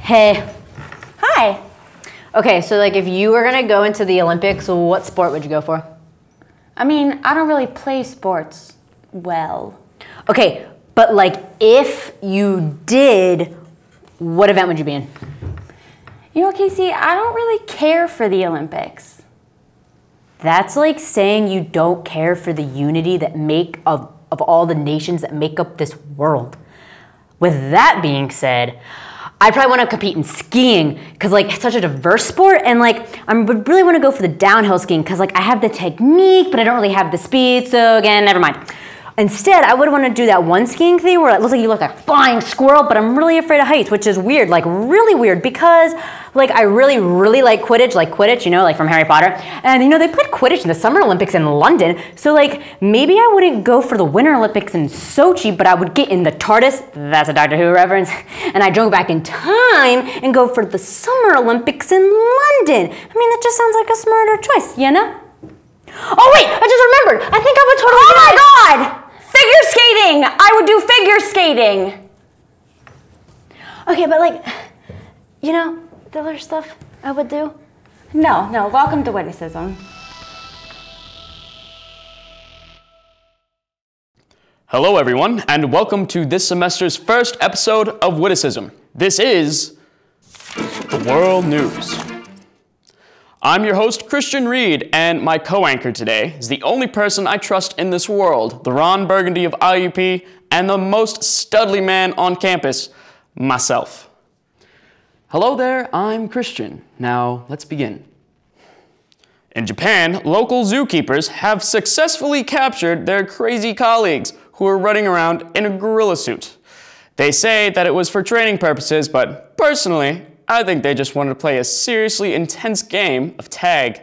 Hey. Hi. Okay, so like if you were gonna go into the Olympics, what sport would you go for? I mean, I don't really play sports well. Okay, but like if you did, what event would you be in? You know, Casey, I don't really care for the Olympics. That's like saying you don't care for the unity that of all the nations that make up this world. With that being said, I probably want to compete in skiing because like it's such a diverse sport, and like I would really want to go for the downhill skiing because like I have the technique but I don't really have the speed, so again, never mind. Instead, I would want to do that one skiing thing where it looks like you look like a flying squirrel, but I'm really afraid of heights, which is weird, like really weird, because like I really like Quidditch, you know, like from Harry Potter. And you know, they played Quidditch in the Summer Olympics in London, so like maybe I wouldn't go for the Winter Olympics in Sochi, but I would get in the TARDIS, that's a Doctor Who reference, and I drove back in time and go for the Summer Olympics in London. I mean, that just sounds like a smarter choice, you know? Oh wait, I just remembered, I think I would totally Oh my God! Figure skating! I would do figure skating! Okay, but like, you know, the other stuff I would do? No, welcome to Witticism. Hello everyone, and welcome to this semester's first episode of Witticism. This is the World News. I'm your host, Christian Reed, and my co-anchor today is the only person I trust in this world, the Ron Burgundy of IUP, and the most studly man on campus, myself. Hello there, I'm Christian. Now, let's begin. In Japan, local zookeepers have successfully captured their crazy colleagues who are running around in a gorilla suit. They say that it was for training purposes, but personally, I think they just wanted to play a seriously intense game of tag.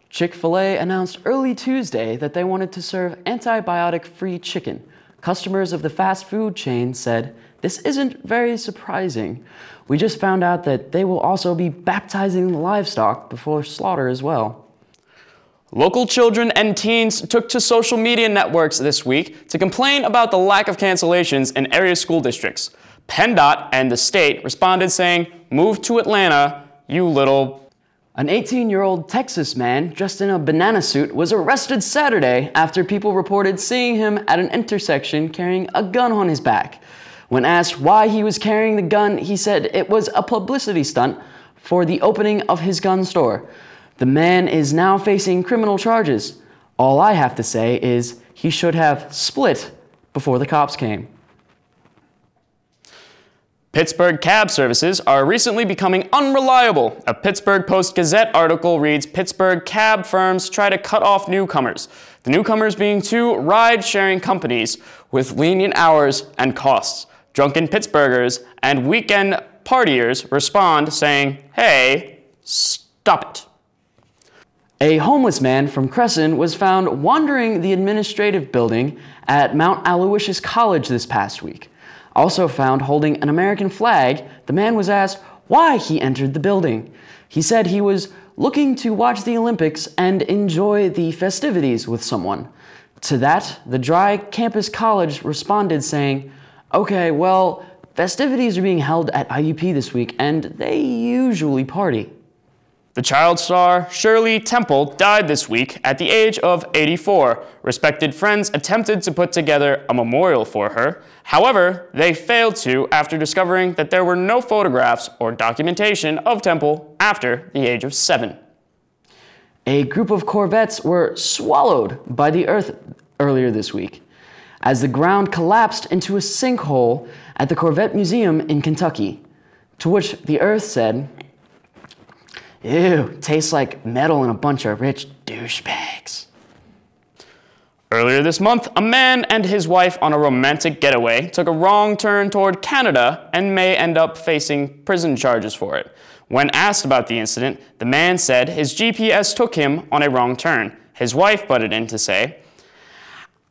Chick-fil-A announced early Tuesday that they wanted to serve antibiotic-free chicken. Customers of the fast food chain said, "This isn't very surprising. We just found out that they will also be baptizing the livestock before slaughter as well." Local children and teens took to social media networks this week to complain about the lack of cancellations in area school districts. PennDOT and the state responded saying, "Move to Atlanta, you little..." An 18-year-old Texas man dressed in a banana suit was arrested Saturday after people reported seeing him at an intersection carrying a gun on his back. When asked why he was carrying the gun, he said it was a publicity stunt for the opening of his gun store. The man is now facing criminal charges. All I have to say is he should have split before the cops came. Pittsburgh cab services are recently becoming unreliable. A Pittsburgh Post-Gazette article reads, "Pittsburgh cab firms try to cut off newcomers." The newcomers being two ride-sharing companies with lenient hours and costs. Drunken Pittsburghers and weekend partiers respond saying, "Hey, stop it." A homeless man from Crescent was found wandering the administrative building at Mount Aloysius College this past week. Also found holding an American flag, the man was asked why he entered the building. He said he was looking to watch the Olympics and enjoy the festivities with someone. To that, the dry campus college responded saying, "Okay, well, festivities are being held at IUP this week, and they usually party." The child star Shirley Temple died this week at the age of 84. Respected friends attempted to put together a memorial for her. However, they failed to after discovering that there were no photographs or documentation of Temple after the age of 7. A group of Corvettes were swallowed by the earth earlier this week as the ground collapsed into a sinkhole at the Corvette Museum in Kentucky, to which the earth said, "Ew, tastes like metal and a bunch of rich douchebags." Earlier this month, a man and his wife on a romantic getaway took a wrong turn toward Canada and may end up facing prison charges for it. When asked about the incident, the man said his GPS took him on a wrong turn. His wife butted in to say,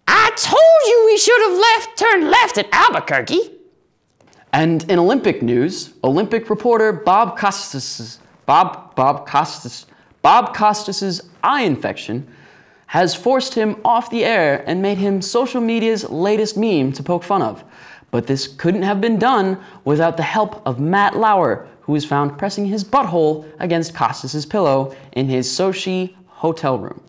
"I told you we should have turned left at Albuquerque." And in Olympic news, Olympic reporter Bob Costas' eye infection has forced him off the air and made him social media's latest meme to poke fun of. But this couldn't have been done without the help of Matt Lauer, who was found pressing his butthole against Costas' pillow in his Sochi hotel room.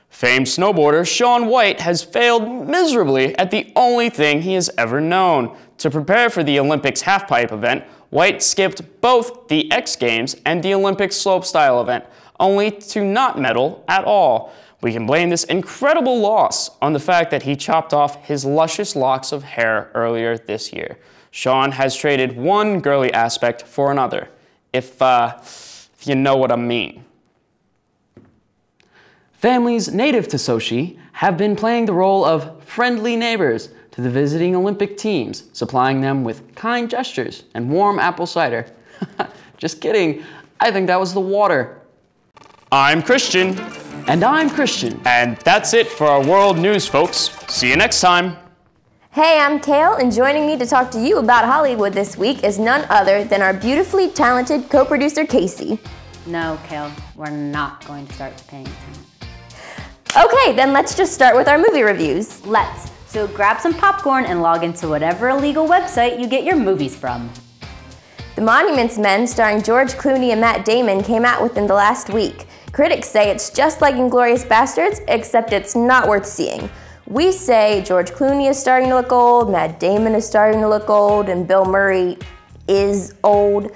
Famed snowboarder Shaun White has failed miserably at the only thing he has ever known. To prepare for the Olympics halfpipe event, White skipped both the X Games and the Olympic slopestyle event, only to not medal at all. We can blame this incredible loss on the fact that he chopped off his luscious locks of hair earlier this year. Shaun has traded one girly aspect for another, if you know what I mean. Families native to Sochi have been playing the role of friendly neighbors to the visiting Olympic teams, supplying them with kind gestures and warm apple cider. Just kidding, I think that was the water. I'm Christian. And I'm Christian. And that's it for our world news, folks. See you next time. Hey, I'm Kale, and joining me to talk to you about Hollywood this week is none other than our beautifully talented co-producer, Casey. No, Kale, we're not going to start paying attention. Okay, then let's just start with our movie reviews. Let's. So grab some popcorn and log into whatever illegal website you get your movies from. The Monuments Men, starring George Clooney and Matt Damon, came out within the last week. Critics say it's just like Inglourious Basterds, except it's not worth seeing. We say George Clooney is starting to look old, Matt Damon is starting to look old, and Bill Murray is old.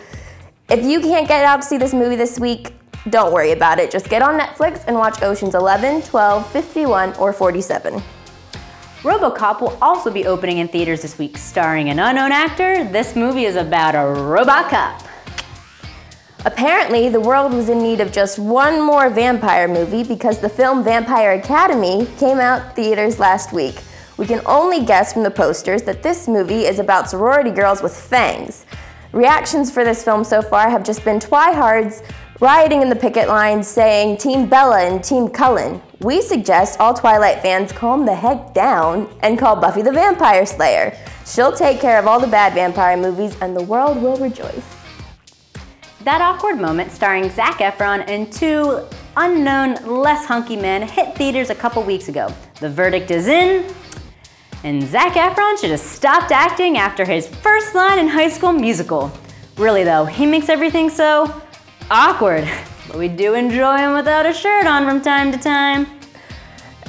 If you can't get out to see this movie this week, don't worry about it. Just get on Netflix and watch Oceans 11, 12, 51, or 47. RoboCop will also be opening in theaters this week. Starring an unknown actor, this movie is about a robot cop. Apparently, the world was in need of just one more vampire movie because the film Vampire Academy came out theaters last week. We can only guess from the posters that this movie is about sorority girls with fangs. Reactions for this film so far have just been twihards rioting in the picket lines saying Team Bella and Team Cullen. We suggest all Twilight fans calm the heck down and call Buffy the Vampire Slayer. She'll take care of all the bad vampire movies and the world will rejoice. That Awkward Moment, starring Zac Efron and two unknown, less hunky men, hit theaters a couple weeks ago. The verdict is in, and Zac Efron should have stopped acting after his first line in High School Musical. Really though, he makes everything so awkward, but we do enjoy him without a shirt on from time to time.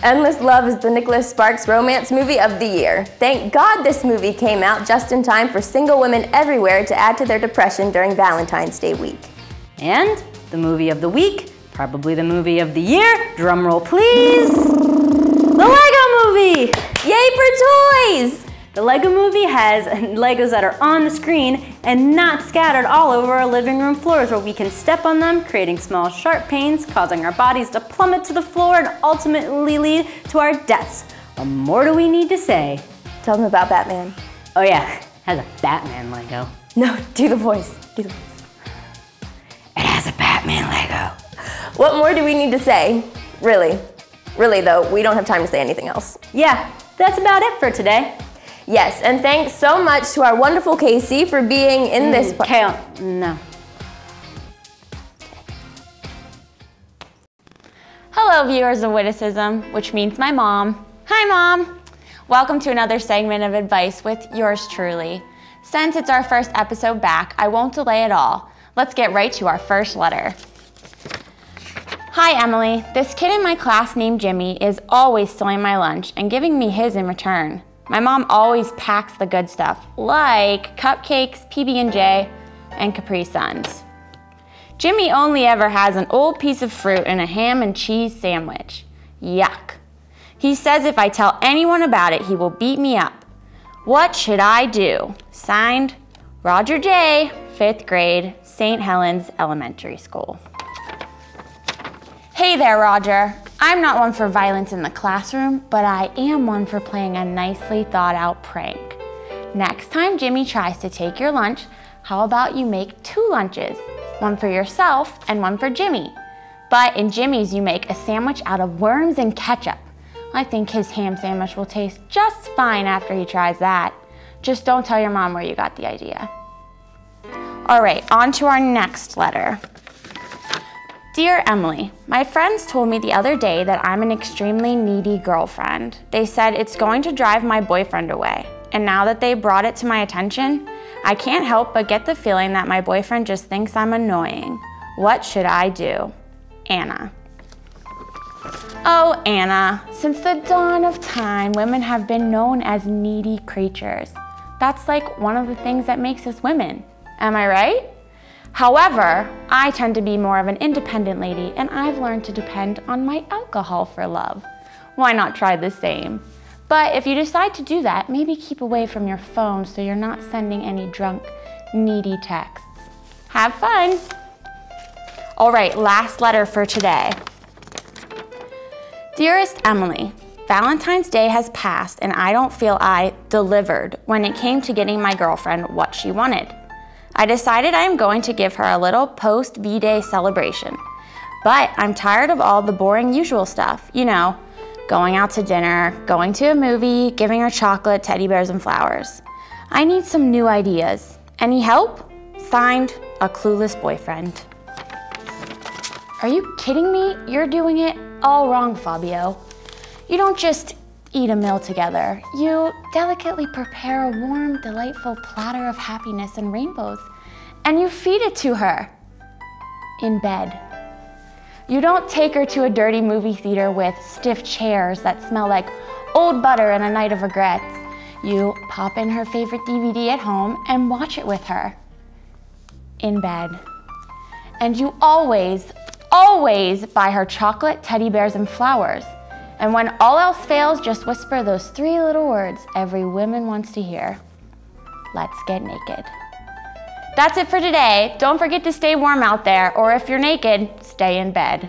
Endless Love is the Nicholas Sparks romance movie of the year. Thank God this movie came out just in time for single women everywhere to add to their depression during Valentine's Day week. And the movie of the week, probably the movie of the year, drumroll please, the Lego Movie! Yay for toys! The Lego Movie has Legos that are on the screen and not scattered all over our living room floors where we can step on them, creating small sharp pains, causing our bodies to plummet to the floor and ultimately lead to our deaths. What more do we need to say? Tell them about Batman. Oh yeah, it has a Batman Lego. No, do the voice. Do the voice. It has a Batman Lego. What more do we need to say? Really though, we don't have time to say anything else. Yeah, that's about it for today. Yes, and thanks so much to our wonderful Casey for being in this part. Kale, no. Hello, viewers of Witticism, which means my mom. Hi, Mom. Welcome to another segment of advice with yours truly. Since it's our first episode back, I won't delay at all. Let's get right to our first letter. Hi, Emily. This kid in my class named Jimmy is always stealing my lunch and giving me his in return. My mom always packs the good stuff, like cupcakes, PB&J, and Capri Suns. Jimmy only ever has an old piece of fruit and a ham and cheese sandwich. Yuck. He says if I tell anyone about it, he will beat me up. What should I do? Signed, Roger J., 5th grade, St. Helens Elementary School. Hey there, Roger. I'm not one for violence in the classroom, but I am one for playing a nicely thought out prank. Next time Jimmy tries to take your lunch, how about you make 2 lunches? One for yourself and one for Jimmy. But in Jimmy's, you make a sandwich out of worms and ketchup. I think his ham sandwich will taste just fine after he tries that. Just don't tell your mom where you got the idea. All right, on to our next letter. Dear Emily, my friends told me the other day that I'm an extremely needy girlfriend. They said it's going to drive my boyfriend away. And now that they brought it to my attention, I can't help but get the feeling that my boyfriend just thinks I'm annoying. What should I do? Anna. Oh, Anna, since the dawn of time, women have been known as needy creatures. That's like one of the things that makes us women. Am I right? However, I tend to be more of an independent lady, and I've learned to depend on my alcohol for love. Why not try the same? But if you decide to do that, maybe keep away from your phone so you're not sending any drunk, needy texts. Have fun! All right, last letter for today. Dearest Emily, Valentine's Day has passed and I don't feel I delivered when it came to getting my girlfriend what she wanted. I decided I am going to give her a little post V-Day celebration. But I'm tired of all the boring usual stuff, you know, going out to dinner, going to a movie, giving her chocolate, teddy bears, and flowers. I need some new ideas. Any help? Signed, a clueless boyfriend. Are you kidding me? You're doing it all wrong, Fabio. You don't just eat a meal together. You delicately prepare a warm, delightful platter of happiness and rainbows, and you feed it to her in bed. You don't take her to a dirty movie theater with stiff chairs that smell like old butter and a night of regrets. You pop in her favorite DVD at home and watch it with her in bed. And you always buy her chocolate, teddy bears, and flowers. And when all else fails, just whisper those 3 little words every woman wants to hear. Let's get naked. That's it for today. Don't forget to stay warm out there, or if you're naked, stay in bed.